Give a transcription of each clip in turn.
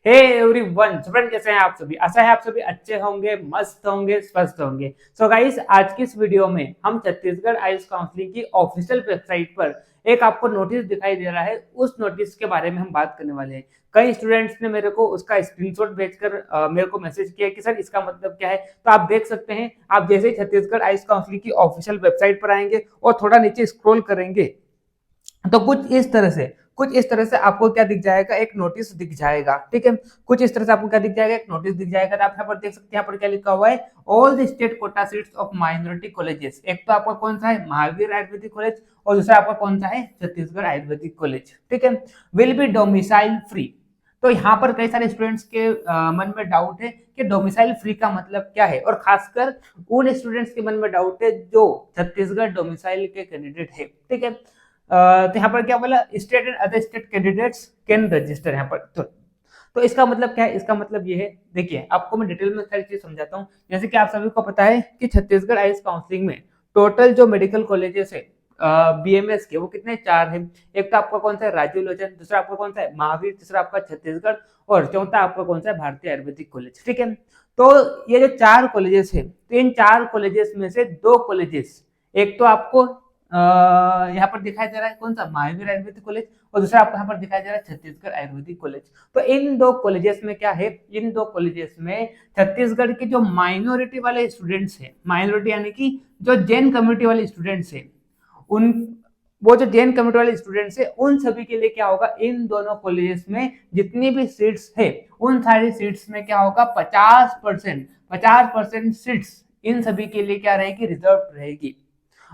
Hey everyone, student कैसे हैं आप सभी? आशा है आप सभी अच्छे होंगे, मस्त होंगे, स्वस्थ होंगे। सो गाइस, आज की इस वीडियो में हम छत्तीसगढ़ आयुष काउंसिलिंग की ऑफिशियल वेबसाइट पर एक आपको नोटिस दिखाई दे रहा है, उस नोटिस के बारे में हम बात करने वाले हैं। कई स्टूडेंट्स ने मेरे को उसका स्क्रीनशॉट भेजकर मेरे को मैसेज किया कि सर इसका मतलब क्या है। तो आप देख सकते हैं, आप जैसे ही छत्तीसगढ़ आयुष काउंसिलिंग की ऑफिशियल वेबसाइट पर आएंगे और थोड़ा नीचे स्क्रॉल करेंगे तो कुछ इस तरह से आपको क्या दिख जाएगा, एक नोटिस दिख जाएगा। ठीक है, कुछ इस तरह से आपको क्या दिख जाएगा, एक नोटिस दिख जाएगा। तो आप यहाँ पर देख सकते हैं, यहाँ पर क्या लिखा हुआ है, all the state quota seats of minority colleges. एक तो आपका कौन सा है, महावीर आयुर्वेदिक कॉलेज, और दूसरा आपका कौन सा है, छत्तीसगढ़ आयुर्वेदिक कॉलेज। ठीक है, विल बी डोमिसाइल फ्री। तो यहाँ पर कई सारे स्टूडेंट्स के मन में डाउट है कि डोमिसाइल फ्री का मतलब क्या है, और खासकर उन स्टूडेंट्स के मन में डाउट है जो छत्तीसगढ़ डोमिसाइल के कैंडिडेट है। ठीक है, तो यहाँ पर क्या बोला, state and other state candidates can register. यहाँ पर तो इसका मतलब क्या है, इसका मतलब ये है, देखिए आपको मैं डिटेल में सारी चीज समझाता हूँ। जैसे कि आप सभी को पता है कि छत्तीसगढ़ आयुष काउंसिलिंग में टोटल जो मेडिकल कॉलेजेस है बीएमएस के, वो कितने, 4 है। एक तो आपका कौन सा है, राजीव लोचन, दूसरा आपका कौन सा है, महावीर, तीसरा आपका छत्तीसगढ़, और चौथा आपका कौन सा है, भारतीय आयुर्वेदिक कॉलेज। ठीक है, तो ये जो 4 कॉलेजेस है, तो इन 4 कॉलेजेस में से 2 कॉलेजेस, एक तो आपको यहाँ पर दिखाई दे रहा है कौन सा, महावीर आयुर्वेदिक कॉलेज, और दूसरा आपको यहाँ पर दिखाई दे रहा है छत्तीसगढ़ आयुर्वेदिक कॉलेज। तो इन 2 कॉलेजेस में क्या है, इन 2 कॉलेजेस में छत्तीसगढ़ के जो माइनॉरिटी वाले स्टूडेंट्स हैं, माइनॉरिटी यानी कि जो जैन कम्युनिटी वाले स्टूडेंट्स हैं, उन वो जो जैन कम्युनिटी वाले स्टूडेंट्स है, उन सभी के लिए क्या होगा, इन दोनों कॉलेजेस में जितनी भी सीट्स है, उन सारी सीट्स में क्या होगा, 50% सीट्स इन सभी के लिए क्या रहेगी, रिजर्व रहेगी।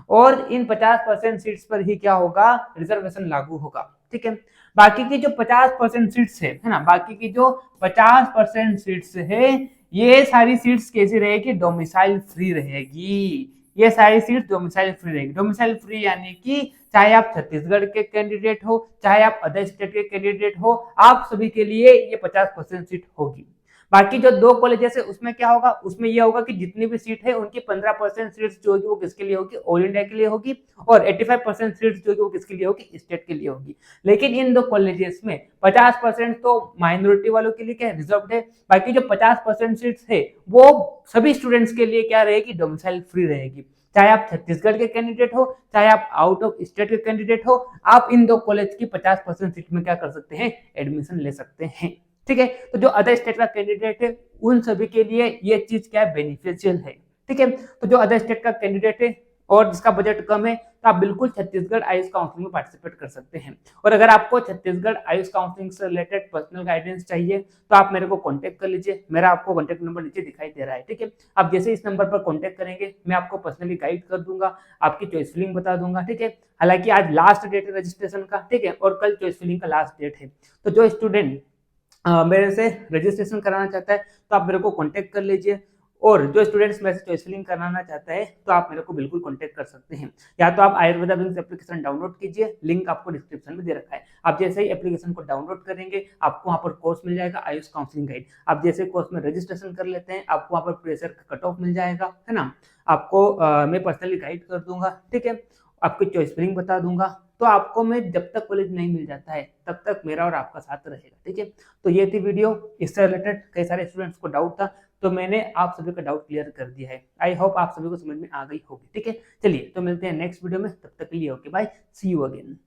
और इन 50% सीट्स पर ही क्या होगा, रिजर्वेशन लागू होगा। ठीक है, बाकी की जो 50% सीट्स है ना, बाकी की जो 50% सीट्स है, ये सारी सीट्स कैसी रहेगी, डोमिसाइल फ्री रहेगी। ये सारी सीट्स डोमिसाइल फ्री रहेगी। डोमिसाइल फ्री यानी कि चाहे आप छत्तीसगढ़ के कैंडिडेट हो, चाहे आप अदर स्टेट के कैंडिडेट हो, आप सभी के लिए ये 50% सीट होगी। बाकी जो 2 कॉलेजेस है उसमें क्या होगा, उसमें यह होगा कि जितनी भी सीट है उनकी 15% सीट्स जो होगी वो किसके लिए होगी, ऑल इंडिया के लिए होगी, और 85% सीट्स जो होगी वो किसके लिए होगी, स्टेट के लिए होगी। लेकिन इन 2 कॉलेजेस में 50% तो माइनॉरिटी वालों के लिए क्या रिजर्व है, बाकी जो 50% सीट्स है वो सभी स्टूडेंट्स के लिए क्या रहेगी, डोमिसाइल फ्री रहेगी। चाहे आप छत्तीसगढ़ के कैंडिडेट हो, चाहे आप आउट ऑफ स्टेट के कैंडिडेट हो, आप इन 2 कॉलेज की 50% सीट में क्या कर सकते हैं, एडमिशन ले सकते हैं। ठीक है, तो जो अदर स्टेट का कैंडिडेट है उन सभी के लिए ये चीज क्या है, बेनिफिशियल है। ठीक है, तो जो अदर स्टेट का कैंडिडेट है और जिसका बजट कम है, तो आप बिल्कुल छत्तीसगढ़ आयुष काउंसिलिंग में पार्टिसिपेट कर सकते हैं। और अगर आपको छत्तीसगढ़ आयुष काउंसिलिंग से रिलेटेड पर्सनल गाइडेंस चाहिए तो आप मेरे को कांटेक्ट कर लीजिए। मेरा आपको कांटेक्ट नंबर नीचे दिखाई दे रहा है। ठीक है, आप जैसे इस नंबर पर कांटेक्ट करेंगे मैं आपको पर्सनली गाइड कर दूंगा, आपकी चॉइस फिलिंग बता दूंगा। ठीक है, हालांकि आज लास्ट डेट है रजिस्ट्रेशन का, ठीक है, और कल चॉइस फिलिंग का लास्ट डेट है। तो जो स्टूडेंट मेरे से रजिस्ट्रेशन कराना चाहता है तो आप मेरे को कांटेक्ट कर लीजिए, और जो स्टूडेंट्स मेरे से चॉइस फिलिंग कराना चाहता है तो आप मेरे को बिल्कुल कांटेक्ट कर सकते हैं। या तो आप आयुर्वेदा विंग्स एप्लीकेशन डाउनलोड कीजिए, लिंक आपको डिस्क्रिप्शन में दे रखा है। आप जैसे ही एप्लीकेशन को डाउनलोड करेंगे आपको वहाँ पर कोर्स मिल जाएगा, आयुष काउंसलिंग गाइड। आप जैसे कोर्स में रजिस्ट्रेशन कर लेते हैं आपको वहाँ पर प्रेशर का कट ऑफ मिल जाएगा, है ना, आपको मैं पर्सनली गाइड कर दूंगा। ठीक है, आपकी चॉइस फिलिंग बता दूंगा। तो आपको मैं जब तक कॉलेज नहीं मिल जाता है तब तक मेरा और आपका साथ रहेगा। ठीक है, तो ये थी वीडियो, इससे रिलेटेड कई सारे स्टूडेंट्स को डाउट था, तो मैंने आप सभी का डाउट क्लियर कर दिया है। आई होप आप सभी को समझ में आ गई होगी। ठीक है, चलिए तो मिलते हैं नेक्स्ट वीडियो में, तब तक के लिए okay bye, see you again.